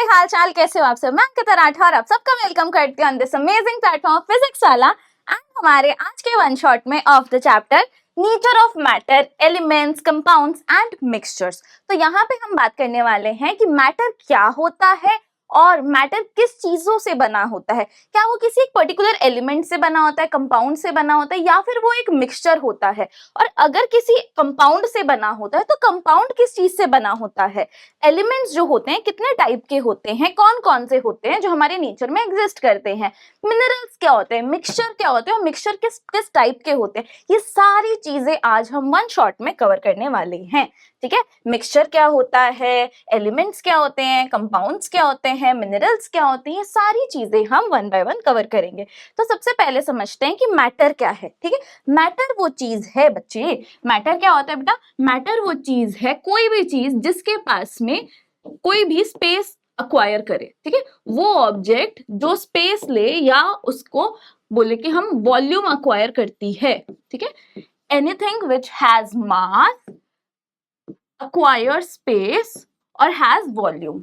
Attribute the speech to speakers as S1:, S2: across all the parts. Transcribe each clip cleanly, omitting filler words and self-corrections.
S1: कैसे हाल चाल, कैसे हो आप सब। मैं अंकिता राठौर और आप सबका वेलकम करती हूँ on this amazing platform physics वाला। एंड हमारे आज के वन शॉट में of the chapter nature of matter, elements, compounds and mixtures. तो यहाँ पे हम बात करने वाले हैं कि मैटर क्या होता है और मैटर किस चीजों से बना होता है। क्या वो किसी एक पर्टिकुलर एलिमेंट से बना होता है, कंपाउंड से बना होता है, या फिर वो एक मिक्सचर होता है। और अगर किसी कंपाउंड से बना होता है तो कंपाउंड किस चीज से बना होता है। एलिमेंट्स जो होते हैं कितने टाइप के होते हैं, कौन कौन से होते हैं जो हमारे नेचर में एग्जिस्ट करते हैं। मिनरल्स क्या होते हैं, मिक्सचर क्या होते हैं और मिक्सचर किस किस टाइप के होते हैं। ये सारी चीजें आज हम वन शॉट में कवर करने वाले हैं। ठीक है, मिक्सचर क्या होता है, एलिमेंट्स क्या होते हैं, कंपाउंड्स क्या होते हैं, मिनरल्स क्या होते हैं, ये सारी चीजें हम वन बाय वन कवर करेंगे। तो सबसे पहले समझते हैं कि मैटर क्या है। ठीक है, मैटर वो चीज है बच्चे, मैटर क्या होता है बेटा, मैटर वो चीज है, कोई भी चीज जिसके पास में कोई भी स्पेस अक्वायर करे। ठीक है, वो ऑब्जेक्ट जो स्पेस ले या उसको बोले कि हम वॉल्यूम अक्वायर करती है। ठीक है, anything which has mass, acquire space और has volume।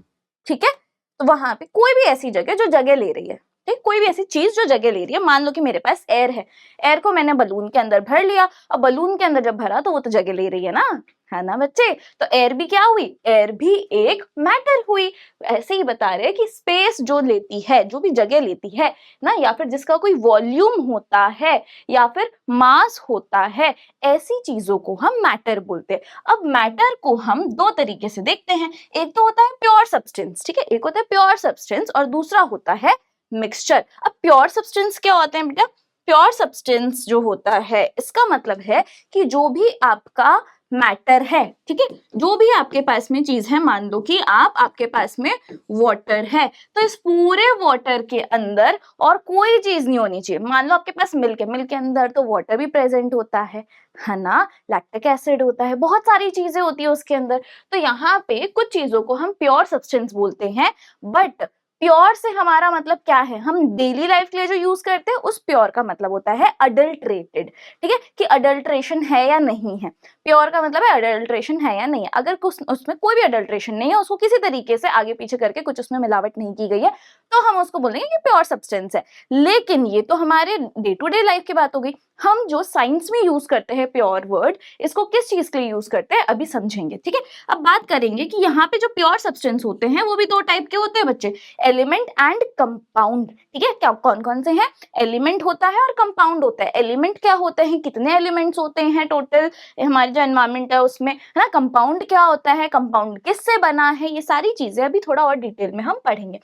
S1: ठीक है, तो वहां पे कोई भी ऐसी जगह जो जगह ले रही है, ठीक, कोई भी ऐसी चीज जो जगह ले रही है। मान लो कि मेरे पास एयर है, एयर को मैंने बलून के अंदर भर लिया, अब बलून के अंदर जब भरा तो वो तो जगह ले रही है ना बच्चे। तो एयर भी क्या हुई, एयर भी एक मैटर हुई। ऐसे ही बता रहे हैं कि स्पेस जो लेती है, जो भी जगह लेती है ना, या फिर जिसका कोई वॉल्यूम होता है या फिर मास होता है, ऐसी चीजों को हम मैटर बोलते हैं। अब मैटर को हम दो तरीके से देखते हैं, एक तो होता है प्योर सब्सटेंस। ठीक है, एक होता है प्योर सब्सटेंस और दूसरा होता है मिक्सचर। अब प्योर सब्सटेंस क्या होते हैं बेटा, प्योर सब्सटेंस जो होता है इसका मतलब है कि जो भी आपका मैटर है, ठीक है, जो भी आपके पास में चीज है, मान लो कि आपके पास में वाटर है, तो इस पूरे वाटर के अंदर और कोई चीज नहीं होनी चाहिए। मान लो आपके पास मिल्क है, मिल्क के अंदर तो वाटर भी प्रेजेंट होता है ना, लैक्टिक एसिड होता है, बहुत सारी चीजें होती है उसके अंदर। तो यहाँ पे कुछ चीजों को हम प्योर सब्सटेंस बोलते हैं। बट प्योर से हमारा मतलब क्या है, हम डेली लाइफ के लिए जो यूज करते हैं उस प्योर का मतलब होता है अडल्ट्रेटेड। ठीक है, कि अडल्ट्रेशन है या नहीं है। प्योर का मतलब है अडल्ट्रेशन है या नहीं है। अगर कुछ उसमें कोई भी अडल्ट्रेशन नहीं है, उसको किसी तरीके से आगे पीछे करके कुछ उसमें मिलावट नहीं की गई है, तो हम उसको बोलेंगे कि प्योर सब्सटेंस है। लेकिन ये तो हमारे डे टू डे लाइफ की बात हो गई। हम जो साइंस में यूज करते हैं प्योर वर्ड, इसको किस चीज के लिए यूज करते हैं अभी समझेंगे। ठीक है, अब बात करेंगे कि यहाँ पे जो प्योर सब्सटेंस होते हैं वो भी दो टाइप के होते हैं बच्चे, एलिमेंट एंड कंपाउंड। ठीक है, क्या कौन कौन से हैं, एलिमेंट होता है और कंपाउंड होता है। एलिमेंट क्या होते हैं, कितने एलिमेंट्स होते हैं टोटल हमारे जो एनवायरमेंट है उसमें, है ना। कंपाउंड क्या होता है, कंपाउंड किससे बना है, ये सारी चीजें अभी थोड़ा और डिटेल में हम पढ़ेंगे।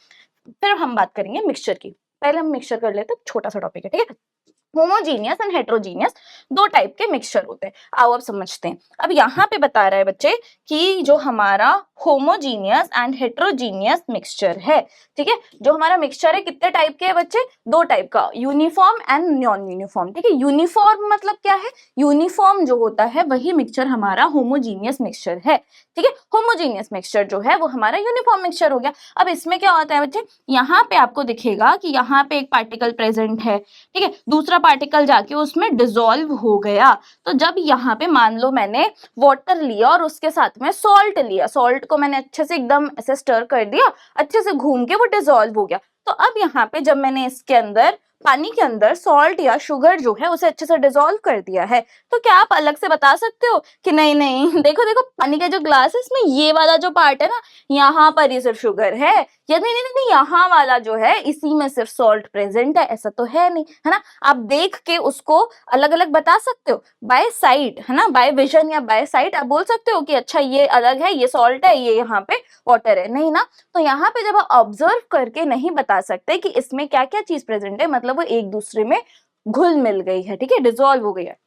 S1: फिर हम बात करेंगे मिक्सचर की। पहले हम मिक्सचर कर लेते हैं, छोटा सा टॉपिक है। ठीक है, होमोजीनियस एंड हेट्रोजीनियस दो टाइप के मिक्सचर होते हैं। आओ अब समझते हैं। अब यहाँ पे बता रहा है बच्चे कि जो हमारा होमोजीनियस एंड हेट्रोजीनियस मिक्सचर है, ठीक है, जो हमारा मिक्सचर है कितने टाइप के है बच्चे, दो टाइप का, यूनिफॉर्म एंड नॉन यूनिफॉर्म। ठीक है, यूनिफॉर्म मतलब क्या है, यूनिफॉर्म जो होता है वही मिक्सचर हमारा होमोजीनियस मिक्सचर है। ठीक है, होमोजीनियस मिक्सचर जो है वो हमारा यूनिफॉर्म मिक्सचर हो गया। अब इसमें क्या होता है बच्चे, यहाँ पे आपको दिखेगा कि यहाँ पे एक पार्टिकल प्रेजेंट है, ठीक है, दूसरा पार्टिकल जाके उसमें डिसॉल्व हो गया। तो जब यहाँ पे मान लो मैंने वाटर लिया और उसके साथ में सॉल्ट लिया, सॉल्ट को मैंने अच्छे से एकदम ऐसे स्टर कर दिया, अच्छे से घूम के वो डिसॉल्व हो गया। तो अब यहाँ पे जब मैंने इसके अंदर पानी के अंदर सॉल्ट या शुगर जो है उसे अच्छे से डिसॉल्व कर दिया है, तो क्या आप अलग से बता सकते हो कि नहीं नहीं देखो देखो पानी का जो ग्लास है इसमें ये वाला जो पार्ट है ना, यहाँ पर ही सिर्फ शुगर है, या नहीं नहीं नहीं यहाँ वाला जो है इसी में सिर्फ सॉल्ट प्रेजेंट है, ऐसा तो है नहीं, है ना। आप देख के उसको अलग अलग बता सकते हो बाय साइट, है ना, बाय विजन या बाय साइट आप बोल सकते हो कि अच्छा ये अलग है, ये सॉल्ट है, ये यहाँ पे वाटर है, नहीं ना। तो यहाँ पे जब आप ऑब्जर्व करके नहीं बता सकते कि इसमें क्या क्या चीज प्रेजेंट है, मतलब वो एक दूसरे में घुल मिल गई है, ठीक है, डिसॉल्व हो गई है,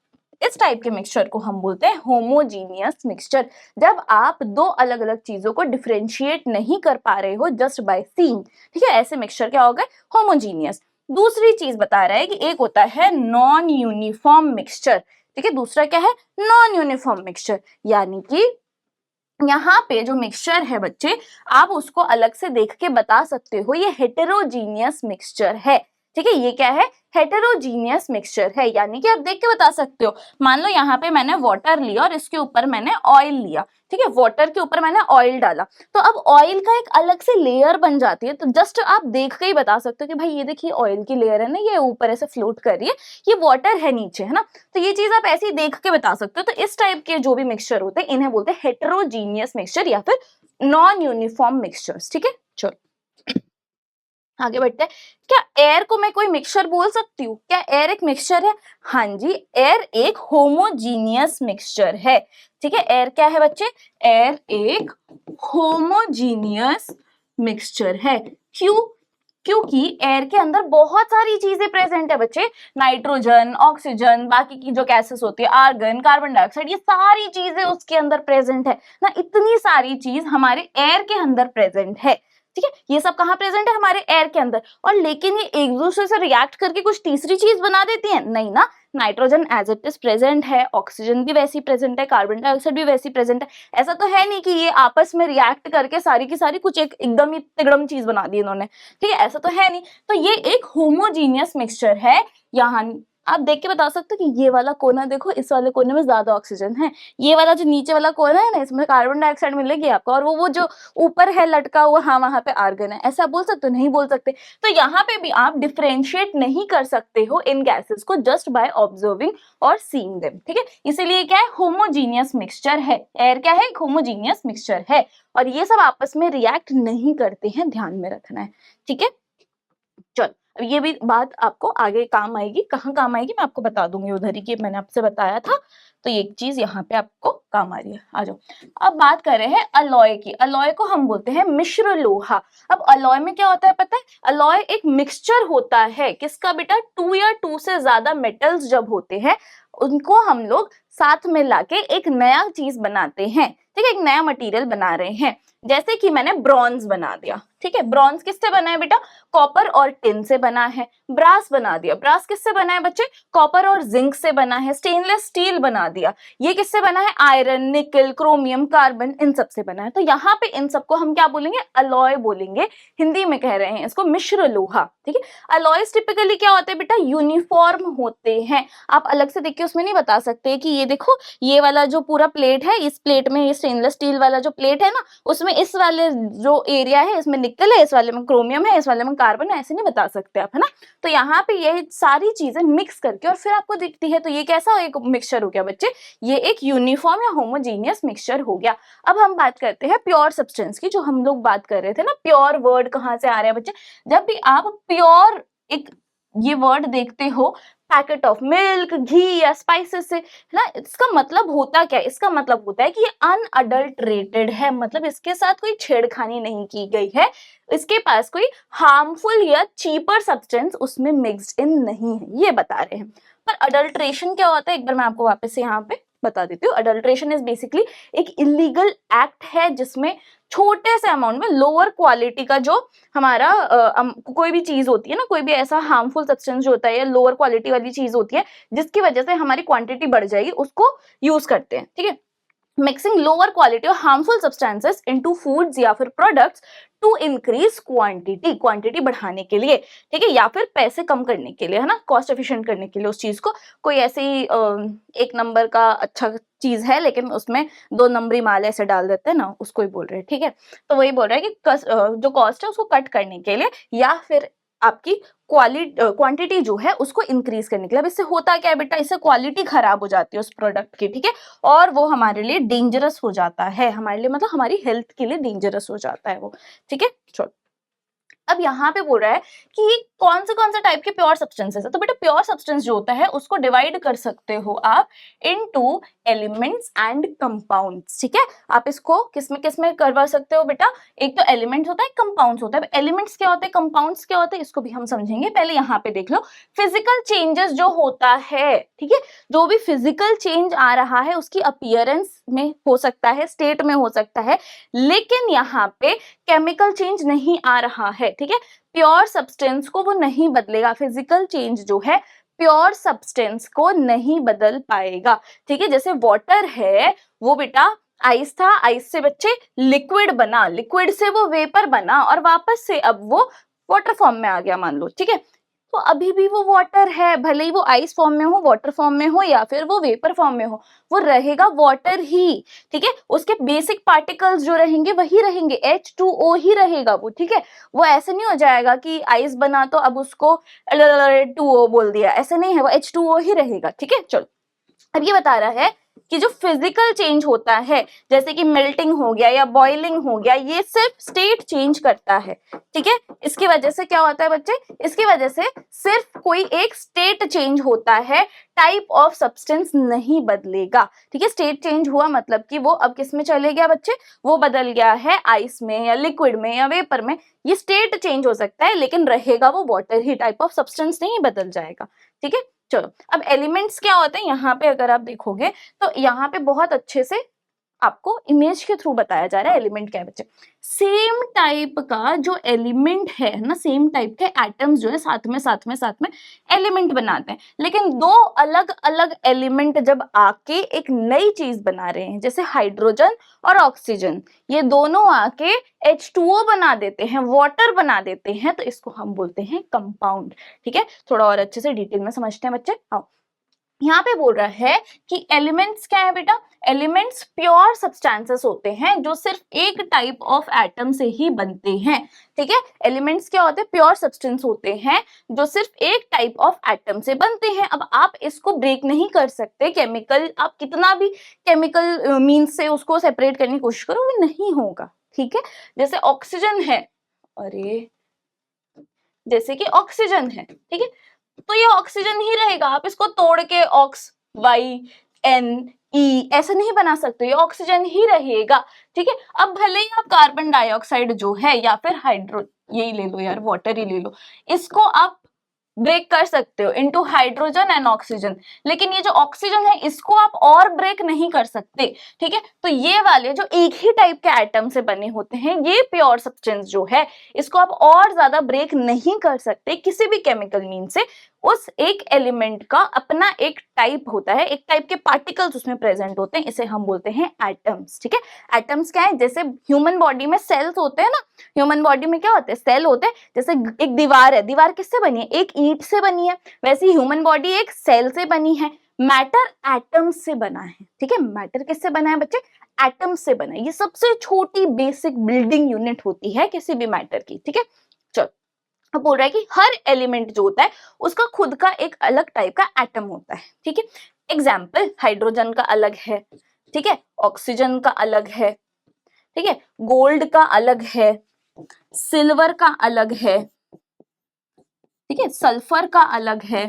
S1: इस टाइप के मिक्सचर को हम बोलते हैं होमोजीनियस मिक्सचर। जब आप दो अलग अलग चीजों को डिफरेंशिएट नहीं कर पा रहे हो जस्ट बाय सीइंग, ठीक है, ऐसे मिक्सचर क्या हो गए, होमोजीनियस। दूसरी चीज बता रहा है कि एक होता है नॉन यूनिफॉर्म मिक्सचर, ठीक है, दूसरा क्या है, नॉन यूनिफॉर्म मिक्सचर। यानी कि यहाँ पे जो मिक्सचर है बच्चे, आप उसको अलग से देख के बता सकते हो ये हेटेरोजीनियस मिक्सचर है। ठीक है, ये क्या है, हेटेरोजीनियस मिक्सचर है, यानी कि आप देख के बता सकते हो। मान लो यहाँ पे मैंने वाटर लिया और इसके ऊपर मैंने ऑयल लिया, ठीक है, वाटर के ऊपर मैंने ऑयल डाला, तो अब ऑयल का एक अलग से लेयर बन जाती है। तो जस्ट आप देख के ही बता सकते हो कि भाई ये देखिए ऑयल की लेयर है ना, ये ऊपर ऐसे फ्लोट कर रही है, ये वाटर है नीचे, है ना। तो ये चीज आप ऐसे ही देख के बता सकते हो। तो इस टाइप के जो भी मिक्सचर होते हैं इन्हें बोलते हैं हेटेरोजीनियस मिक्सचर या फिर नॉन यूनिफॉर्म मिक्सचर्स। ठीक है, चलो आगे बढ़ते हैं। क्या एयर को मैं कोई मिक्सचर बोल सकती हूँ? क्या एयर एक मिक्सचर है? हाँ जी, एयर एक होमोजीनियस मिक्सचर है। ठीक है, एयर क्या है बच्चे? एयर एक होमोजीनियस मिक्सचर है। क्यों? क्योंकि एयर के अंदर बहुत सारी चीजें प्रेजेंट है बच्चे, नाइट्रोजन, ऑक्सीजन, बाकी की जो गैसेस होती है, आर्गन, कार्बन डाइऑक्साइड, ये सारी चीजें उसके अंदर प्रेजेंट है ना। इतनी सारी चीज हमारे एयर के अंदर प्रेजेंट है। ठीक है, ये सब कहाँ प्रेजेंट है? हमारे एयर के अंदर। और लेकिन ये एक दूसरे से रिएक्ट करके कुछ तीसरी चीज बना देती है? नहीं ना। Nitrogen as it is present है, ऑक्सीजन भी वैसी प्रेजेंट है, कार्बन डाइऑक्साइड भी वैसी प्रेजेंट है। ऐसा तो है नहीं कि ये आपस में रिएक्ट करके सारी की सारी कुछ एक एकदम ही तिगड़म चीज बना दी इन्होंने। ठीक है, ऐसा तो है नहीं। तो ये एक होमोजीनियस मिक्सचर है। यहाँ आप देख के बता सकते हो कि ये वाला कोना देखो, इस वाले कोने में ज्यादा ऑक्सीजन है, ये वाला जो नीचे वाला कोना है ना, इसमें कार्बन डाइऑक्साइड मिलेगी आपको, और वो जो ऊपर है लटका हुआ, हाँ वहां पे आर्गन है। ऐसा बोल सकते हो? नहीं बोल सकते। तो यहाँ पे भी आप डिफरेंशिएट नहीं कर सकते हो इन गैसेस को जस्ट बाय ऑब्जर्विंग और सीइंग देम। ठीक है, इसीलिए क्या है? होमोजीनियस मिक्सचर है। एयर क्या है? होमोजीनियस मिक्सचर है, और ये सब आपस में रिएक्ट नहीं करते हैं, ध्यान में रखना है। ठीक है, चलो अब ये भी बात आपको आगे काम आएगी। कहाँ काम आएगी मैं आपको बता दूंगी, उधर ही की मैंने आपसे बताया था। तो ये चीज यहाँ पे आपको काम आ रही है। आ जाओ, अब बात कर रहे हैं अलॉय की। अलॉय को हम बोलते हैं मिश्र लोहा। अब अलॉय में क्या होता है पता है? अलॉय एक मिक्सचर होता है किसका बेटा? 2 या 2 से ज्यादा मेटल्स जब होते हैं उनको हम लोग साथ में लाके एक नया चीज बनाते हैं। ठीक है, एक नया मटेरियल बना रहे हैं। जैसे कि मैंने ब्रॉन्ज बना दिया। ठीक है, ब्रॉन्ज किससे बना है बेटा? कॉपर और टिन से बना है। ब्रास बना दिया। ब्रास किससे बना है बच्चे? कॉपर और जिंक से बना है। स्टेनलेस स्टील बना दिया। ये किससे बना है? आयरन, निकल, क्रोमियम, कार्बन, इन सब से बना है। तो यहाँ पे इन सबको हम क्या बोलेंगे? अलॉय बोलेंगे। हिंदी में कह रहे हैं इसको मिश्र लोहा। ठीक है, अलॉयज टिपिकली क्या होते हैं बेटा? यूनिफॉर्म होते हैं। आप अलग से देखिए, उसमें नहीं बता सकते कि ये देखो ये वाला जो पूरा प्लेट है, इस प्लेट में ये स्टेनलेस स्टील वाला जो प्लेट है ना, उसमें इस वाले जो एरिया है इसमें निकल है, इस वाले में क्रोमियम है, इस वाले में कार्बन है, ऐसे नहीं बता सकते आप, है ना। तो यहाँ पे ये सारी चीजें मिक्स करके और फिर आपको दिखती है, तो ये कैसा एक मिक्सचर हो गया बच्चे? ये एक यूनिफॉर्म या होमोजीनियस मिक्सचर हो गया। अब हम बात करते हैं प्योर सब्सटेंस की, जो हम लोग बात कर रहे थे ना। प्योर वर्ड कहाँ से आ रहा है बच्चे? जब भी आप प्योर एक ये वर्ड देखते हो, पैकेट ऑफ मिल्क, घी या स्पाइसेस से, है ना, इसका मतलब होता क्या है? इसका मतलब होता है कि ये अनअडल्टरेटेड है, मतलब इसके साथ कोई छेड़खानी नहीं की गई है, इसके पास कोई हार्मफुल या चीपर सब्सटेंस उसमें मिक्स्ड इन नहीं है, ये बता रहे हैं। पर अडल्ट्रेशन क्या होता है एक बार मैं आपको वापस से यहाँ पे बता देती हूँ। अडल्ट्रेशन इज बेसिकली एक इलीगल एक्ट है जिसमें छोटे से अमाउंट में लोअर क्वालिटी का जो हमारा कोई भी चीज होती है ना, कोई भी ऐसा हार्मफुल सब्सटेंस जो होता है या लोअर क्वालिटी वाली चीज होती है जिसकी वजह से हमारी क्वांटिटी बढ़ जाएगी, उसको यूज करते हैं। ठीक है, मिक्सिंग लोअर क्वालिटी और हार्मफुल सब्सटेंसेस इनटू फूड्स या फिर products to increase quantity, quantity बढ़ाने के लिए। ठीक है, या फिर पैसे कम करने के लिए, है ना, कॉस्ट एफिशिएंट करने के लिए उस चीज को। कोई ऐसे ही एक नंबर का अच्छा चीज है लेकिन उसमें 2 नंबरी माल ऐसे डाल देते हैं ना, उसको ही बोल रहे हैं। ठीक है, तो वही बोल रहा है कि जो कॉस्ट है उसको कट करने के लिए या फिर आपकी क्वांटिटी जो है उसको इंक्रीज करने के लिए। अब इससे होता क्या है बेटा? इससे क्वालिटी खराब हो जाती है उस प्रोडक्ट की। ठीक है, और वो हमारे लिए डेंजरस हो जाता है, हमारे लिए मतलब हमारी हेल्थ के लिए डेंजरस हो जाता है वो। ठीक है, चलो अब यहाँ पे बोल रहा है कि कौन से टाइप के प्योर सब्सटेंसेस है। तो बेटा प्योर सब्सटेंस जो होता है उसको डिवाइड कर सकते हो आप इनटू एलिमेंट्स एंड कंपाउंड्स। ठीक है, आप इसको किसमें करवा सकते हो बेटा? एक तो एलिमेंट्स होता है, कंपाउंड्स होता है। एलिमेंट्स क्या होते हैं, कंपाउंड्स क्या होते हैं, इसको भी हम समझेंगे। पहले यहाँ पे देख लो फिजिकल चेंजेस जो होता है। ठीक है, जो भी फिजिकल चेंज आ रहा है उसकी अपीयरेंस में हो सकता है, स्टेट में हो सकता है, लेकिन यहाँ पे केमिकल चेंज नहीं आ रहा है। ठीक है, प्योर सब्सटेंस को वो नहीं बदलेगा। फिजिकल चेंज जो है प्योर सब्सटेंस को नहीं बदल पाएगा। ठीक है, जैसे वाटर है वो बेटा आइस था, आइस से बच्चे लिक्विड बना, लिक्विड से वो वेपर बना और वापस से अब वो वाटर फॉर्म में आ गया मान लो। ठीक है, तो अभी भी वो वाटर है, भले ही वो आइस फॉर्म में हो, वाटर फॉर्म में हो या फिर वो वेपर फॉर्म में हो, वो रहेगा वाटर ही, ठीक है। उसके बेसिक पार्टिकल्स जो रहेंगे वही रहेंगे, H2O ही रहेगा वो, ठीक है। वो ऐसे नहीं हो जाएगा कि आइस बना तो अब उसको 2O बोल दिया, ऐसे नहीं है, वो H2O ही रहेगा, ठीक है। चलो अब ये बता रहा है कि जो फिजिकल चेंज होता है, जैसे कि मेल्टिंग हो गया या बॉइलिंग हो गया, ये सिर्फ स्टेट चेंज करता है, ठीक है। इसकी वजह से क्या होता है बच्चे, इसकी वजह से सिर्फ कोई एक स्टेट चेंज होता है, टाइप ऑफ सब्सटेंस नहीं बदलेगा, ठीक है। स्टेट चेंज हुआ मतलब कि वो अब किस में चले गया बच्चे, वो बदल गया है आइस में या लिक्विड में या वेपर में, ये स्टेट चेंज हो सकता है लेकिन रहेगा वो water he, type of substance नहीं बदल जाएगा, ठीक है। चलो अब एलिमेंट्स क्या होते हैं, यहाँ पे अगर आप देखोगे तो यहाँ पे बहुत अच्छे से आपको इमेज के थ्रू बताया जा रहा है एलिमेंट क्या है बच्चे। सेम टाइप का जो एलिमेंट है ना, सेम टाइप के एटम्स जो है साथ में एलिमेंट बनाते हैं, लेकिन दो अलग अलग एलिमेंट जब आके एक नई चीज बना रहे हैं, जैसे हाइड्रोजन और ऑक्सीजन, ये दोनों आके H2O बना देते हैं, वाटर बना देते हैं, तो इसको हम बोलते हैं कंपाउंड, ठीक है। थोड़ा और अच्छे से डिटेल में समझते हैं बच्चे। आओ यहाँ पे बोल रहा है कि एलिमेंट्स क्या है बेटा, एलिमेंट्स प्योर सब्सटेंसेस होते हैं जो सिर्फ एक टाइप ऑफ एटम से ही बनते हैं, ठीक है। एलिमेंट्स क्या होते हैं, प्योर सब्सटेंस होते हैं जो सिर्फ एक टाइप ऑफ एटम से बनते हैं। अब आप इसको ब्रेक नहीं कर सकते, केमिकल आप कितना भी केमिकल मीन्स से उसको सेपरेट करने की कोशिश करो, वो नहीं होगा, ठीक है। जैसे ऑक्सीजन है, अरे जैसे कि ऑक्सीजन है, ठीक है, तो ये ऑक्सीजन ही रहेगा, आप इसको तोड़ के ऑक्स YNE ऐसे नहीं बना सकते, ये ऑक्सीजन ही रहेगा, ठीक है। अब भले ही आप कार्बन डाइऑक्साइड जो है या फिर हाइड्रो, यही ले लो यार, वाटर ही ले लो, इसको आप ब्रेक कर सकते हो इनटू हाइड्रोजन एंड ऑक्सीजन, लेकिन ये जो ऑक्सीजन है इसको आप और ब्रेक नहीं कर सकते, ठीक है। तो ये वाले जो एक ही टाइप के एटम से बने होते हैं, ये प्योर सब्सटेंस जो है, इसको आप और ज्यादा ब्रेक नहीं कर सकते किसी भी केमिकल मीन से। उस एक एलिमेंट का अपना एक टाइप होता है, एक टाइप के पार्टिकल्स उसमें प्रेजेंट होते हैं, इसे हम बोलते हैं एटम्स, ठीक है। एटम्स क्या है, जैसे ह्यूमन बॉडी में सेल्स होते हैं ना, ह्यूमन बॉडी में क्या होते हैं, सेल होते हैं। जैसे एक दीवार है, दीवार किससे बनी है, एक ईंट से बनी है, वैसे ही ह्यूमन बॉडी एक सेल से बनी है। मैटर एटम्स से बना है, ठीक है। मैटर किससे बना है बच्चे, एटम्स से बना है, ये सबसे छोटी बेसिक बिल्डिंग यूनिट होती है किसी भी मैटर की, ठीक है। चलो अब बोल रहा है कि हर एलिमेंट जो होता है उसका खुद का एक अलग टाइप का एटम होता है, ठीक है। एग्जाम्पल, हाइड्रोजन का अलग है, ठीक है, ऑक्सीजन का अलग है, ठीक है, गोल्ड का अलग है, सिल्वर का अलग है, ठीक है, सल्फर का अलग है,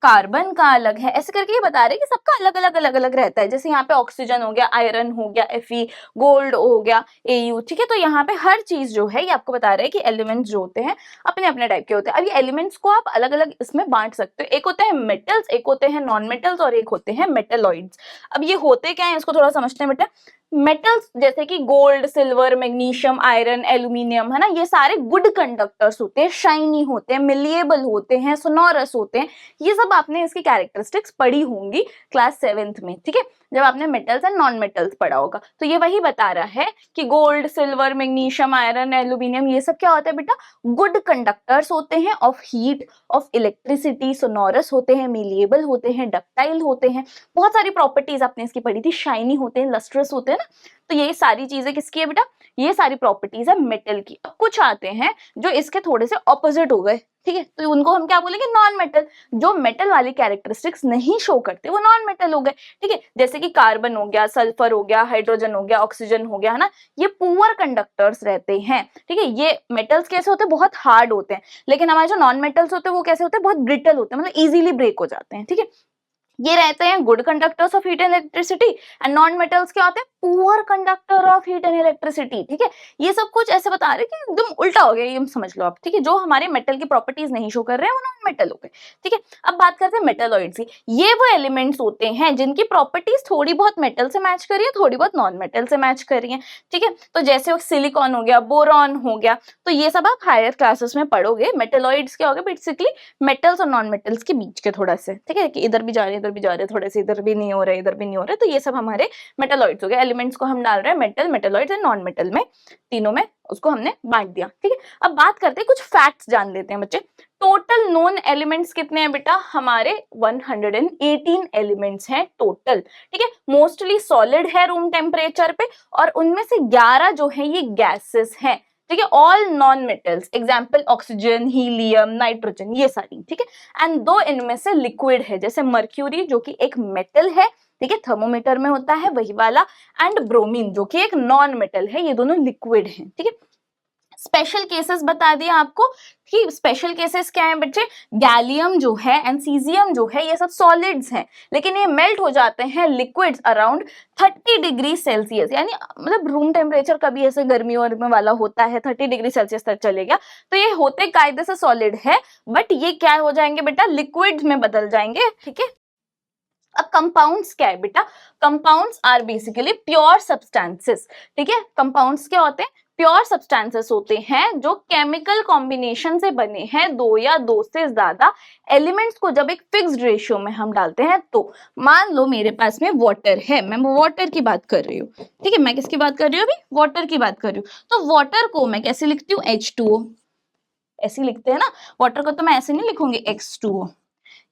S1: कार्बन का अलग है, ऐसे करके ये बता रहे हैं कि सबका अलग अलग रहता है। जैसे यहाँ पे ऑक्सीजन हो गया, आयरन हो गया Fe, गोल्ड हो गया Au, ठीक है। तो यहाँ पे हर चीज जो है ये आपको बता रहे हैं कि एलिमेंट्स जो होते हैं अपने अपने टाइप के होते हैं। अब ये एलिमेंट्स को आप अलग अलग इसमें बांट सकते हो, एक होते हैं मेटल्स, एक होते हैं नॉन मेटल्स और एक होते हैं मेटेलॉइड्स। अब ये होते क्या है इसको थोड़ा समझते हैं बेटा। मेटल्स जैसे कि gold, silver, magnesium, iron, aluminium, है ना, ये सारे गुड कंडक्टर्स होते हैं, शाइनी होते हैं, मिलिएबल होते हैं, सोनोरस होते हैं। ये सब आपने इसकी कैरेक्टरिस्टिक्स पढ़ी होंगी क्लास 7th में, ठीक है, जब आपने मेटल्स एंड नॉन मेटल्स पढ़ा होगा। तो ये वही बता रहा है कि gold, silver, magnesium, iron, aluminium, ये सब क्या होता है बेटा, गुड कंडक्टर्स होते हैं of heat, of electricity, sonorous होते हैं, मिलिएबल होते हैं, डक्टाइल होते हैं, बहुत सारी प्रॉपर्टीज आपने इसकी पढ़ी थी, शाइनी होते हैं, लस्ट्रस होते हैं ना। तो ये सारी चीजें किसकी है बेटा, ये सारी प्रॉपर्टीज है मेटल की। अब कुछ आते हैं जो इसके थोड़े से ऑपोजिट हो गए, ठीक है, तो उनको हम क्या बोलेंगे, नॉन मेटल। जो मेटल वाली कैरेक्टरिस्टिक्स नहीं शो करते वो नॉन मेटल हो गए, ठीक है। जैसे कि कार्बन हो गया, सल्फर हो गया, हाइड्रोजन हो गया, ऑक्सीजन हो गया, है ना, ये पुअर कंडक्टर्स रहते हैं, ठीक है। ये मेटल्स कैसे होते हैं, बहुत हार्ड होते हैं, लेकिन हमारे जो नॉन मेटल्स होते हैं वो कैसे होते हैं, बहुत ब्रिटल होते हैं, मतलब इजीली ब्रेक हो जाते हैं, ठीक है। ये रहते हैं good conductors of heat and electricity, and non metals क्या होते हैं, poor conductor of heat and electricity, ठीक है। ये सब कुछ ऐसे बता रहे हैं कि एकदम उल्टा हो गया, ये समझ लो आप, ठीक है। जो हमारे मेटल की प्रॉपर्टीज नहीं शो कर रहे हैं वो नॉन मेटल हो गए, ठीक है। अब बात करते हैं मेटलॉइड्स की। ये वो एलिमेंट्स होते हैं जिनकी प्रॉपर्टीज थोड़ी बहुत मेटल से मैच कर रही है, थोड़ी बहुत नॉन मेटल से मैच कर रही है, ठीक है। तो जैसे सिलिकॉन हो गया, बोरॉन हो गया, तो ये सब आप हायर क्लासेस में पढ़ोगे। मेटलॉइड्स क्या हो गए, बेसिकली मेटल्स और नॉन मेटल्स के बीच के थोड़ा से, ठीक है, कि इधर भी जा रहे हैं इधर भी जा रहे हैं, थोड़े से इधर भी नहीं हो रहे इधर भी नहीं हो रहे, तो ये सब हमारे मेटलॉइड्स हो गए। एलिमेंट्स को हम डाल रहे हैं metal, metalloids and non metal में, तीनों में उसको हमने बांट दिया, ठीक है। अब बात करते हैं, कुछ फैक्ट्स जान लेते हैं बच्चे। टोटल नोन एलिमेंट्स कितने हैं बेटा, हमारे 118 एलिमेंट्स हैं टोटल, ठीक है। मोस्टली सॉलिड है रूम टेम्परेचर पे, और उनमें से 11 जो है ये गैसेस हैं, ठीक है। All non metals, example oxygen, helium, nitrogen, ये सारी, ठीक है। एंड 2 इनमें से लिक्विड है, जैसे मर्क्यूरी जो कि एक मेटल है, ठीक है, थर्मोमीटर में होता है वही वाला, एंड ब्रोमीन जो कि एक नॉन मेटल है, ये दोनों लिक्विड हैं, ठीक है। स्पेशल केसेस बता दिया आपको कि स्पेशल केसेस क्या है बच्चे, गैलियम जो है एंड सीजियम जो है ये सब सॉलिड्स हैं, लेकिन ये मेल्ट हो जाते हैं लिक्विड्स अराउंड 30 डिग्री सेल्सियस, यानी मतलब रूम टेम्परेचर कभी ऐसे गर्मियों में वाला होता है 30 डिग्री सेल्सियस तक चलेगा, तो ये होते कायदे से सॉलिड है, बट ये क्या हो जाएंगे बेटा, लिक्विड्स में बदल जाएंगे, ठीक है। अब कंपाउंड्स क्या है बेटा, compounds are basically pure substances, ठीक है। कंपाउंड्स क्या होते हैं, प्योर सब्सटेंसेस होते हैं जो केमिकल कॉम्बिनेशन से बने हैं, 2 या 2 से ज्यादा एलिमेंट्स को जब एक फिक्स्ड रेशियो में हम डालते हैं। तो मान लो मेरे पास में वाटर है, मैं वाटर की बात कर रही हूँ, ठीक है, मैं किसकी बात कर रही हूँ अभी, वाटर की बात कर रही हूँ। तो वाटर को मैं कैसे लिखती हूँ, H2O, ऐसे लिखते हैं ना, वाटर को तो मैं ऐसे नहीं लिखूंगी X2O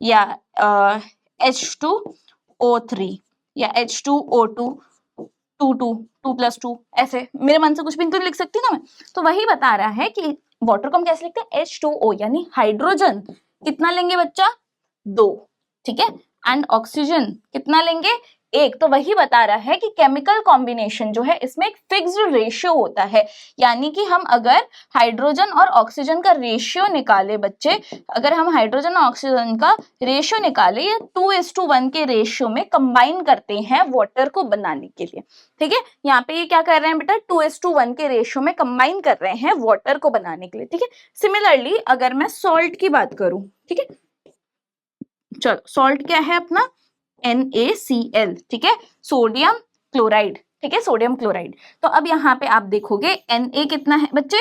S1: या H2O3 या H2O2 2 ऐसे मेरे मन से कुछ भी तो लिख सकती ना मैं। तो वही बता रहा है कि वाटर को हम कैसे लिखते हैं, H2O यानी हाइड्रोजन कितना लेंगे बच्चा, 2, ठीक है, एंड ऑक्सीजन कितना लेंगे, 1। तो वही बता रहा है कि केमिकल कॉम्बिनेशन जो है इसमें एक फिक्स्ड रेशियो होता है, यानी कि हम अगर हाइड्रोजन और ऑक्सीजन का रेशियो निकाले बच्चे, अगर हम हाइड्रोजन और ऑक्सीजन का रेशियो निकाले या 2:1 के रेशियो में कंबाइन करते हैं वाटर को बनाने के लिए, ठीक है। यहाँ पे ये क्या कर रहे हैं बेटा, 2:1 के रेशियो में कंबाइन कर रहे हैं वाटर को बनाने के लिए, ठीक है। सिमिलरली अगर मैं सॉल्ट की बात करूं, ठीक है, चलो सॉल्ट क्या है अपना, NaCl, ठीक है, सोडियम क्लोराइड, ठीक है, सोडियम क्लोराइड। तो अब यहाँ पे आप देखोगे Na कितना है बच्चे,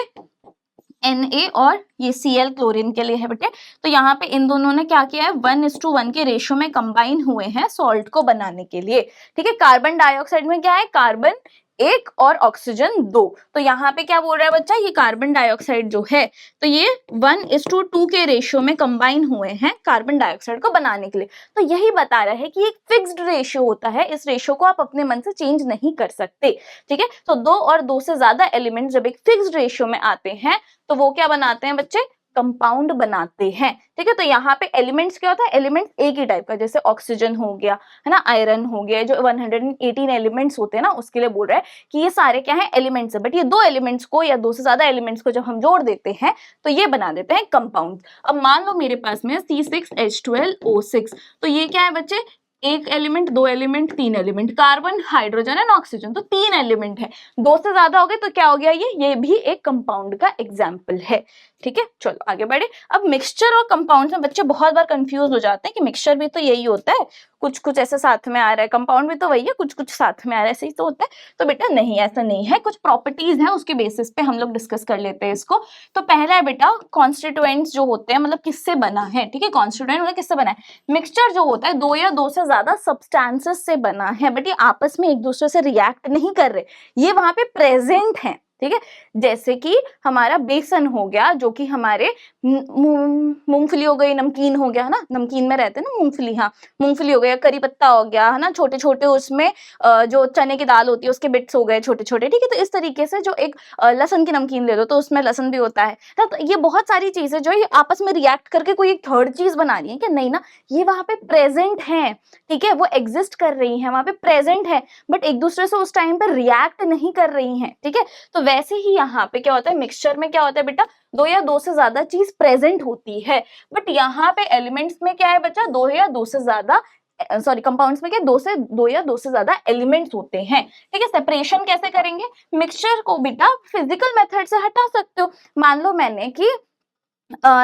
S1: Na और ये Cl क्लोरीन के लिए है बेटे। तो यहाँ पे इन दोनों ने क्या किया है, 1:1 के रेशियो में कंबाइन हुए हैं सॉल्ट को बनाने के लिए, ठीक है। कार्बन डाइऑक्साइड में क्या है, कार्बन 1 और ऑक्सीजन 2। तो यहाँ पे क्या बोल रहा है बच्चा, ये कार्बन डाइऑक्साइड जो है तो ये 1:2 के रेशियो में कंबाइन हुए हैं कार्बन डाइऑक्साइड को बनाने के लिए। तो यही बता रहा है कि एक फिक्स्ड रेशियो होता है, इस रेशियो को आप अपने मन से चेंज नहीं कर सकते, ठीक है। तो 2 और 2 से ज्यादा एलिमेंट जब एक फिक्स्ड रेशियो में आते हैं तो वो क्या बनाते हैं बच्चे, कंपाउंड बनाते हैं, ठीक है। तो यहाँ पे एलिमेंट्स क्या होता है, एलिमेंट्स एक ही टाइप का, जैसे ऑक्सीजन हो गया है ना, आयरन हो गया, जो 118 एलिमेंट्स होते हैं ना, उसके लिए बोल रहा है कि ये सारे क्या है, एलिमेंट्स है। बट ये 2 एलिमेंट्स को या 2 से ज्यादा एलिमेंट्स को जब हम जोड़ देते हैं तो ये बना देते हैं कंपाउंड। अब मान लो मेरे पास में C6H12O6, तो ये क्या है बच्चे, 1 element, 2 element, 3 element, carbon, hydrogen and oxygen, तो 3 एलिमेंट है। 2 से ज्यादा हो गए तो क्या हो गया, ये भी एक कंपाउंड का एग्जाम्पल है, ठीक है। चलो आगे बढ़े। अब मिक्सचर और कंपाउंड में बच्चे बहुत बार कंफ्यूज हो जाते हैं कि मिक्सचर भी तो यही होता है, कुछ कुछ ऐसे साथ में आ रहा है, कंपाउंड भी तो वही है, कुछ कुछ साथ में आ रहा है, ऐसे ही तो होता है। तो बेटा नहीं, ऐसा नहीं है, कुछ प्रॉपर्टीज हैं उसके बेसिस पे हम लोग डिस्कस कर लेते हैं इसको। तो पहला है बेटा कॉन्स्टिट्यूएंट्स जो होते हैं, मतलब किससे बना है, ठीक है, कॉन्स्टिट्यूएंट मतलब किससे बना है। मिक्सचर जो होता है 2 या 2 से ज्यादा सब्सटेंसेस से बना है, बट ये आपस में एक दूसरे से रिएक्ट नहीं कर रहे, ये वहां पे प्रेजेंट है, ठीक है। जैसे कि हमारा बेसन हो गया, जो कि हमारे मूंगफली हो गई, नमकीन हो गया है ना, नमकीन में रहते हैं ना मूंगफली, हाँ मूंगफली हो गया, करी पत्ता हो गया है ना, छोटे छोटे उसमें जो चने की दाल होती है उसके बिट्स हो गए छोटे छोटे, ठीक है। तो इस तरीके से जो एक लहसुन की नमकीन ले लो तो उसमें लहसुन भी होता है ना। तो ये बहुत सारी चीजें जो ये आपस में रिएक्ट करके कोई एक थर्ड चीज बना रही है क्या, नहीं ना, ये वहां पे प्रेजेंट है, ठीक है, वो एग्जिस्ट कर रही है, वहां पे प्रेजेंट है, बट एक दूसरे से उस टाइम पे रिएक्ट नहीं कर रही है, ठीक है। तो वैसे ही यहाँ पे क्या होता है, मिक्सचर में क्या होता है बेटा, 2 या 2 से ज्यादा चीज प्रेजेंट होती है, बट यहाँ पे एलिमेंट्स में क्या है बच्चा, 2 या 2 से ज्यादा, सॉरी कंपाउंड्स में क्या 2 या 2 से ज्यादा एलिमेंट्स होते हैं, ठीक है। सेपरेशन कैसे करेंगे, मिक्सचर को बेटा फिजिकल मेथड से हटा सकते हो। मान लो मैंने कि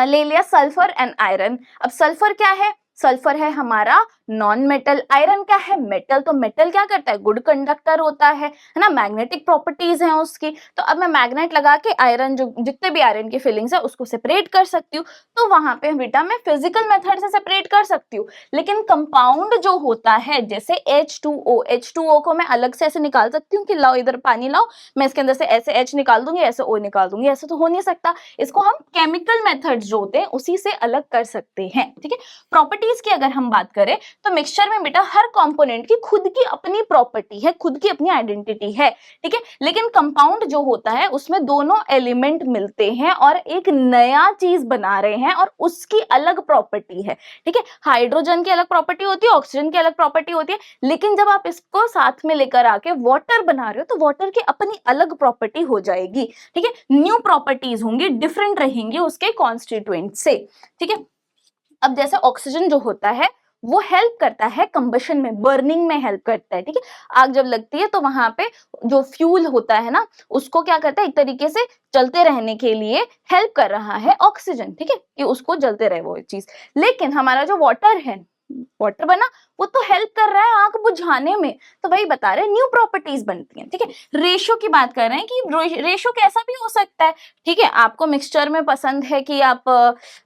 S1: ले लिया सल्फर एंड आयरन। अब सल्फर क्या है, सल्फर है हमारा नॉन मेटल, आयरन क्या है मेटल, तो मेटल क्या करता है गुड कंडक्टर होता है ना, मैग्नेटिक प्रॉपर्टीज हैं उसकी। तो अब मैं मैग्नेट लगा के आयरन जो जितने भी आयरन की फीलिंग्स है उसको सेपरेट कर सकती हूँ, तो वहां पे बेटा मैं फिजिकल मेथड से सेपरेट कर सकती हूँ। लेकिन कंपाउंड जो होता है जैसे H2O को मैं अलग से ऐसे निकाल सकती हूँ कि लाओ इधर पानी लाओ, मैं इसके अंदर से ऐसे H निकाल दूंगी, ऐसे O निकाल दूंगी, ऐसे तो हो नहीं सकता। इसको हम केमिकल मेथड्स जो होते हैं उसी से अलग कर सकते हैं, ठीक है। प्रॉपर्टीज की अगर हम बात करें तो मिक्सचर में बेटा हर कंपोनेंट की खुद की अपनी प्रॉपर्टी है, खुद की अपनी आइडेंटिटी है, ठीक है। लेकिन कंपाउंड जो होता है उसमें दोनों एलिमेंट मिलते हैं और एक नया चीज बना रहे हैं और उसकी अलग प्रॉपर्टी है, ठीक है। हाइड्रोजन की अलग प्रॉपर्टी होती है, ऑक्सीजन की अलग प्रॉपर्टी होती है, लेकिन जब आप इसको साथ में लेकर आके वाटर बना रहे हो तो वाटर की अपनी अलग प्रॉपर्टी हो जाएगी, ठीक है। न्यू प्रॉपर्टीज होंगी, डिफरेंट रहेंगी उसके कॉन्स्टिट्यूएंट से, ठीक है। अब जैसे ऑक्सीजन जो होता है वो हेल्प करता है कंबशन में, बर्निंग में हेल्प करता है, ठीक है। आग जब लगती है तो वहां पे जो फ्यूल होता है ना उसको क्या करता है एक तरीके से जलते रहने के लिए हेल्प कर रहा है ऑक्सीजन, ठीक है, कि उसको जलते रहे वो चीज। लेकिन हमारा जो वाटर है, वाटर बना वो तो हेल्प कर रहा है आग बुझाने में, तो वही बता रहे हैं न्यू प्रॉपर्टीज बनती हैं, ठीक है। रेशो की बात कर रहे हैं कि रेशो कैसा भी हो सकता है, ठीक है। आपको मिक्सचर में पसंद है कि आप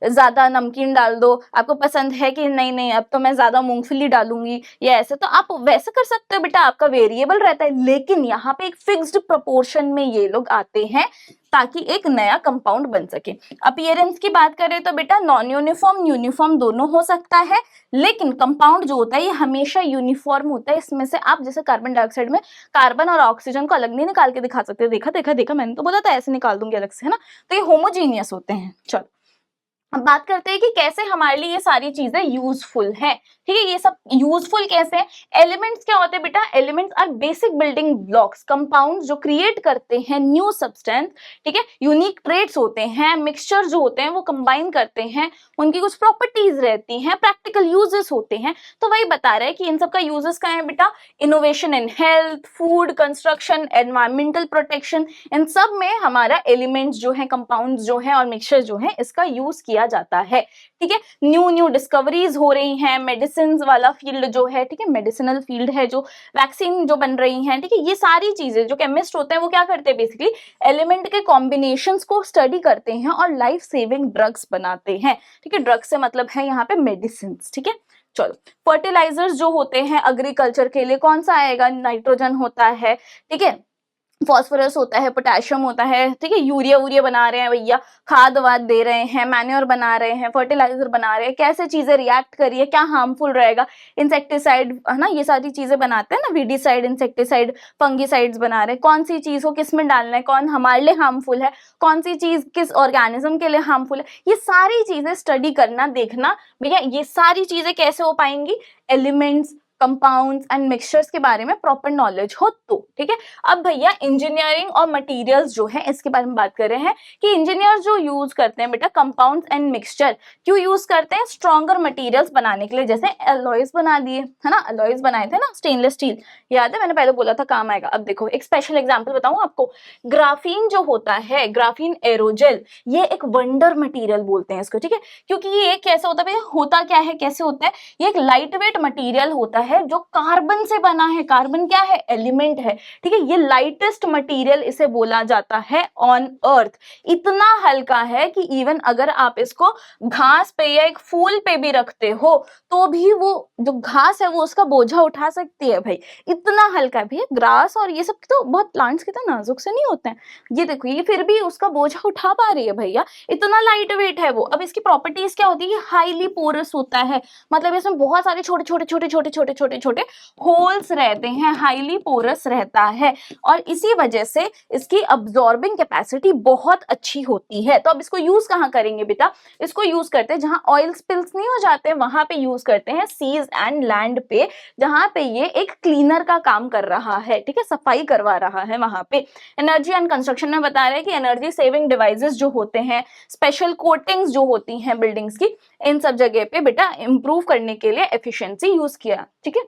S1: ज्यादा नमकीन डाल दो, आपको पसंद है कि नहीं नहीं अब तो मैं ज्यादा मूंगफली डालूंगी या ऐसे, तो आप वैसे कर सकते हो बेटा, आपका वेरिएबल रहता है। लेकिन यहाँ पे एक फिक्स्ड प्रोपोर्शन में ये लोग आते हैं ताकि एक नया कंपाउंड बन सके। अपीयरेंस की बात करें तो बेटा नॉन यूनिफॉर्म यूनिफॉर्म दोनों हो सकता है, लेकिन कंपाउंड जो होता है ये हमेशा यूनिफॉर्म होता है। इसमें से आप जैसे कार्बन डाइऑक्साइड में कार्बन और ऑक्सीजन को अलग नहीं निकाल के दिखा सकते, देखा देखा देखा मैंने तो बोला था ऐसे निकाल दूंगी अलग से, है ना, तो ये होमोजीनियस होते हैं। चलो अब बात करते हैं कि कैसे हमारे लिए ये सारी चीजें यूजफुल है, ठीक है। ये सब यूजफुल कैसे है, एलिमेंट्स क्या होते हैं बेटा, elements are basic building blocks, compounds जो क्रिएट करते हैं न्यू सब्सटेंस, ठीक है। यूनिक ट्रेट्स होते हैं, मिक्सचर जो होते हैं वो कंबाइन करते हैं, उनकी कुछ प्रॉपर्टीज रहती हैं, प्रैक्टिकल यूजेस होते हैं। तो वही बता रहे हैं कि इन सब का यूजेस क्या है बेटा, innovation in health, food, construction, environmental protection, इन सब में हमारा एलिमेंट्स जो है, कंपाउंड्स जो है और मिक्सचर जो है इसका यूज किया जाता है, ठीक है। न्यू न्यू डिस्कवरीज हो रही हैं, मेडिसिन वाला फील्ड जो है, ठीक है, मेडिसिनल फील्ड है, जो वैक्सीन जो बन रही हैं, ठीक है। ये सारी चीजें जो केमिस्ट होते हैं वो क्या करते हैं, बेसिकली एलिमेंट के कॉम्बिनेशंस को स्टडी करते हैं और लाइफ सेविंग ड्रग्स बनाते हैं, ठीक है। ड्रग्स से मतलब है यहाँ पे मेडिसिन, ठीक है। चलो फर्टिलाइजर्स जो होते हैं एग्रीकल्चर के लिए कौन सा आएगा, नाइट्रोजन होता है, ठीक है, फॉस्फोरस होता है, पोटेशियम होता है, ठीक है। यूरिया वूरिया बना रहे हैं भैया, खाद वाद दे रहे हैं, मैन्योर बना रहे हैं, फर्टिलाइजर बना रहे हैं, कैसे चीजें रिएक्ट करिए, क्या हार्मफुल रहेगा, इंसेक्टिसाइड है ना, ये सारी चीजें बनाते हैं ना, वीडीसाइड, इंसेक्टिसाइड, फंगीसाइड्स बना रहे हैं, कौन सी चीज को किस में डालना है, कौन हमारे लिए हार्मफुल है, कौन सी चीज किस ऑर्गेनिज्म के लिए हार्मफुल है, ये सारी चीजें स्टडी करना, देखना भैया। ये सारी चीजें कैसे हो पाएंगी, एलिमेंट्स, कंपाउंड्स एंड मिक्सचर्स के बारे में प्रॉपर नॉलेज हो तो, ठीक है। अब भैया इंजीनियरिंग और मटेरियल्स जो है इसके बारे में बात कर रहे हैं कि इंजीनियर्स जो यूज करते हैं बेटा कंपाउंड्स एंड मिक्सचर, क्यों यूज करते हैं, स्ट्रॉन्गर मटेरियल्स बनाने के लिए, जैसे एलॉयज बना दिए है ना, एलॉयज बनाए थे ना, स्टेनलेस स्टील, याद है मैंने पहले बोला था काम आएगा। अब देखो एक स्पेशल एग्जाम्पल बताऊं आपको, ग्राफीन जो होता है, ग्राफीन एरोजेल, ये एक वंडर मटीरियल बोलते हैं इसको, ठीक है, क्योंकि ये कैसे होता है, होता क्या है, कैसे होता है, ये एक लाइट वेट मटीरियल होता है जो कार्बन से बना है, कार्बन क्या है, एलिमेंट है, ठीक है। ये लाइटेस्ट मटेरियल इसे बोला जाता है ऑन अर्थ, इतना हल्का है कि इवन अगर आप इसको घास पे या एक फूल पे भी रखते हो तो भी वो जो घास है वो उसका बोझा उठा सकती है भाई, इतना हल्का है भैया। ग्रास और ये सब तो बहुत प्लांट्स की तो नाजुक से नहीं होते हैं, ये देखो ये फिर भी उसका बोझा उठा पा रही है भैया, इतना लाइट वेट है वो। अब इसकी प्रॉपर्टीज क्या होती है, हाईली पोरस होता है, मतलब इसमें बहुत सारे छोटे छोटे छोटे छोटे छोटे छोटे छोटे होल्स रहते हैं, हाईली पोरस रहता है और इसी वजह से इसकी अब्सॉर्बिंग कैपेसिटी बहुत अच्छी होती है। तो अब इसको यूज कहाँ करेंगे बेटा, इसको यूज करते हैं जहां ऑयल स्पिल्स नहीं हो जाते हैं वहां पे यूज करते हैं, सीज एंड लैंड पे, जहां पे ये एक क्लीनर का काम कर रहा है, ठीक है, सफाई करवा रहा है वहां पे। एनर्जी एंड कंस्ट्रक्शन में बता रहे हैं कि एनर्जी सेविंग डिवाइसेस जो होते हैं, स्पेशल कोटिंग्स जो होती हैं बिल्डिंग्स की, इन सब जगह पे बेटा इंप्रूव करने के लिए एफिशिएंसी यूज किया, ठीक है।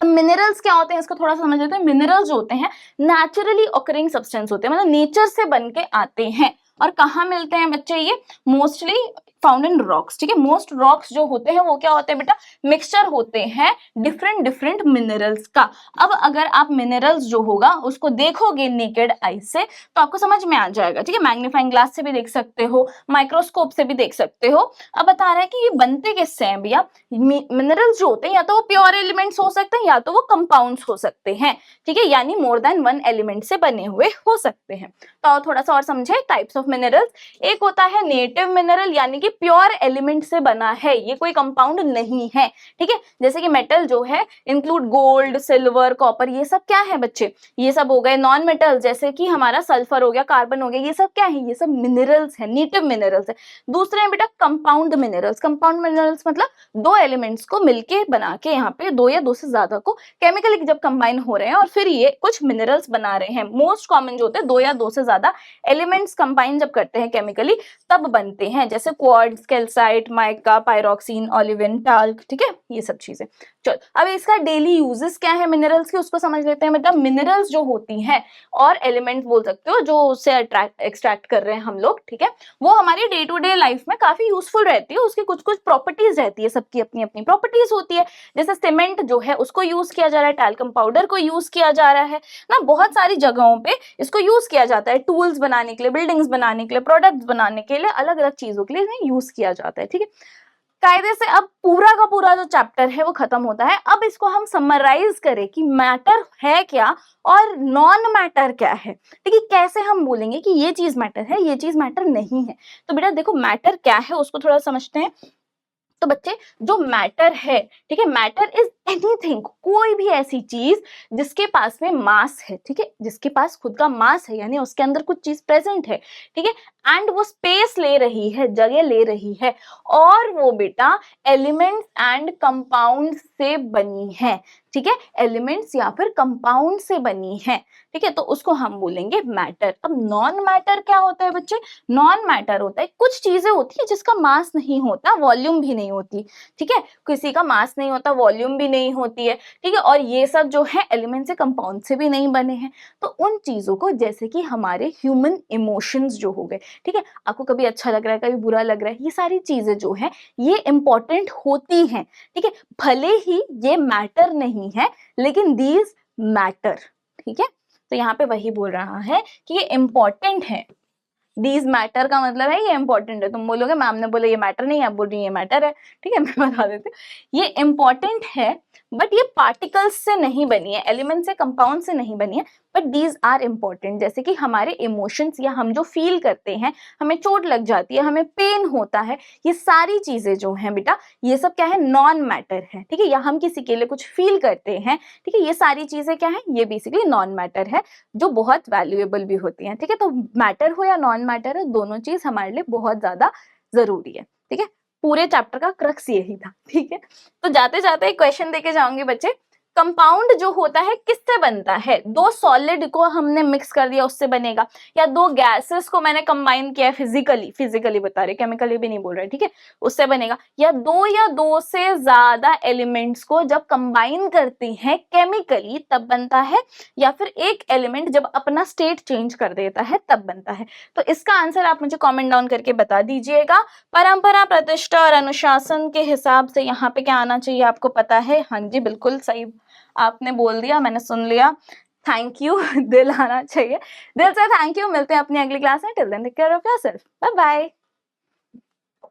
S1: मिनरल्स क्या होते हैं इसको थोड़ा सा समझ लेते हैं। मिनरल्स जो होते हैं नेचुरली ऑकरिंग सब्सटेंस होते हैं, मतलब नेचर से बन के आते हैं और कहाँ मिलते हैं बच्चे, ये मोस्टली फाउंड इन रॉक्स, ठीक है। मोस्ट रॉक्स जो होते हैं वो क्या होते हैं बेटा, मिक्सचर होते हैं डिफरेंट डिफरेंट मिनरल्स का। अब अगर आप मिनरल्स जो होगा उसको देखोगे नेकेड आई से तो आपको समझ में आ जाएगा, ठीक है। मैग्नीफाइंग ग्लास से भी देख सकते हो, माइक्रोस्कोप से भी देख सकते हो। अब बता रहा है कि ये बनते किससे हैं भैया, मिनरल्स जो होते हैं या तो वो प्योर एलिमेंट्स हो सकते हैं या तो वो कंपाउंड्स हो सकते हैं, ठीक है, यानी मोर देन वन एलिमेंट से बने हुए हो सकते हैं। तो थोड़ा सा और समझे टाइप्स ऑफ मिनरल्स। एक होता है नेटिव मिनरल, यानी कि प्योर एलिमेंट से बना है, ये कोई कंपाउंड नहीं है, ठीक है। जैसे कि मेटल जो है इंक्लूड गोल्ड, सिल्वर, कॉपर, ये सब क्या है बच्चे, ये सब हो गए नॉन मेटल, जैसे कि हमारा सल्फर हो गया, कार्बन हो गया, ये सब क्या है, ये सब मिनरल्स है, नेटिव मिनरल्स है। दूसरे है बेटा कंपाउंड मिनरल्स। कंपाउंड मिनरल्स मतलब दो एलिमेंट्स को मिलके बना के, यहाँ पे दो या दो से ज्यादा को केमिकली जब कंबाइन हो रहे हैं और फिर ये कुछ मिनरल्स बना रहे हैं। मोस्ट कॉमन जो होते हैं दो या दो से ज्यादा एलिमेंट्स कंबाइन जब करते हैं केमिकली तब बनते हैं, जैसे quartz, calcite, mica, pyroxene, olivine, talc, ठीक है, ये सब चीजें। चलो अब इसका डेली यूजेस क्या है मिनरल्स के, उसको समझ लेते हैं। मतलब मिनरल्स जो होती हैं और एलिमेंट बोल सकते हो जो उससे एक्सट्रैक्ट कर रहे हैं हम लोग, ठीक है, वो हमारी डे टू डे लाइफ में काफी यूजफुल रहती है। उसकी कुछ कुछ प्रॉपर्टीज रहती है, सबकी अपनी अपनी प्रॉपर्टीज होती है। जैसे सीमेंट जो है उसको यूज किया जा रहा है, टैल्कम पाउडर को यूज किया जा रहा है ना, बहुत सारी जगहों पे इसको यूज किया जाता है, टूल्स बनाने के लिए, बिल्डिंग्स बनाने के लिए, प्रोडक्ट्स बनाने के लिए, अलग अलग चीजों के लिए इन्हें यूज किया जाता है, ठीक है। कायदे से अब पूरा का पूरा जो चैप्टर है वो खत्म होता है। अब इसको हम समराइज करें कि मैटर है क्या और नॉन मैटर क्या है, ठीक है, कैसे हम बोलेंगे कि ये चीज मैटर है, ये चीज मैटर नहीं है। तो बेटा देखो मैटर क्या है उसको थोड़ा समझते हैं। तो बच्चे जो मैटर है, ठीक है, मैटर इज एनीथिंग, कोई भी ऐसी चीज जिसके पास में मास है, ठीक है, जिसके पास खुद का मास है, यानी उसके अंदर कुछ चीज प्रेजेंट है, ठीक है, एंड वो स्पेस ले रही है, जगह ले रही है, और वो बेटा एलिमेंट्स एंड कंपाउंड से बनी है, ठीक है, एलिमेंट्स या फिर कंपाउंड से बनी है, ठीक है, तो उसको हम बोलेंगे मैटर। अब नॉन मैटर क्या होता है बच्चे, नॉन मैटर होता है कुछ चीजें होती है जिसका मास नहीं होता, वॉल्यूम भी नहीं होती, ठीक है, किसी का मास नहीं होता, वॉल्यूम भी नहीं होती है, ठीक है, और ये सब जो है एलिमेंट से कंपाउंड से भी नहीं बने हैं। तो उन चीजों को, जैसे कि हमारे ह्यूमन इमोशंस जो हो गए, ठीक है, आपको कभी अच्छा लग रहा है, कभी बुरा लग रहा है, ये सारी चीजें जो है ये इंपॉर्टेंट होती हैं, ठीक है, भले ही ये मैटर नहीं है लेकिन दीज मैटर, ठीक है। तो यहाँ पे वही बोल रहा है कि ये इंपॉर्टेंट है। दीज मैटर का मतलब है ये इंपॉर्टेंट है। तुम बोलोगे मैम ने बोला ये मैटर नहीं है, आप बोल रही है ये मैटर है, ठीक है, मैं बता देती हूँ ये इंपॉर्टेंट है, बट ये पार्टिकल्स से नहीं बनी है, एलिमेंट से, कंपाउंड से नहीं बनी है, बट दीज आर इंपॉर्टेंट। जैसे कि हमारे इमोशंस या हम जो फील करते हैं, हमें चोट लग जाती है, हमें पेन होता है, ये सारी चीजें जो हैं बेटा ये सब क्या है, नॉन मैटर है, ठीक है, या हम किसी के लिए कुछ फील करते हैं, ठीक है, ये सारी चीजें क्या है, ये बेसिकली नॉन मैटर है जो बहुत वैल्यूएबल भी होती हैं, ठीक है। तो मैटर हो या नॉन मैटर है, दोनों चीज हमारे लिए बहुत ज्यादा जरूरी है, ठीक है। पूरे चैप्टर का क्रक्स यही था, ठीक है। तो जाते जाते एक क्वेश्चन देके जाऊंगी बच्चे, कंपाउंड जो होता है किससे बनता है, दो सॉलिड को हमने मिक्स कर दिया उससे बनेगा, या दो गैसेस को मैंने कंबाइन किया फिजिकली बता रहे, केमिकली भी नहीं बोल रहे, ठीक है, उससे बनेगा, या दो से ज्यादा एलिमेंट्स को जब कंबाइन करते हैं केमिकली तब बनता है, या फिर एक एलिमेंट जब अपना स्टेट चेंज कर देता है तब बनता है। तो इसका आंसर आप मुझे कॉमेंट डाउन करके बता दीजिएगा। परंपरा, प्रतिष्ठा और अनुशासन के हिसाब से यहाँ पे क्या आना चाहिए आपको पता है, हाँ जी बिल्कुल सही आपने बोल दिया, मैंने सुन लिया, थैंक यू दिल आना चाहिए, दिल से थैंक यू। मिलते हैं अपनी अगली क्लास में, till then take care of yourself, bye bye.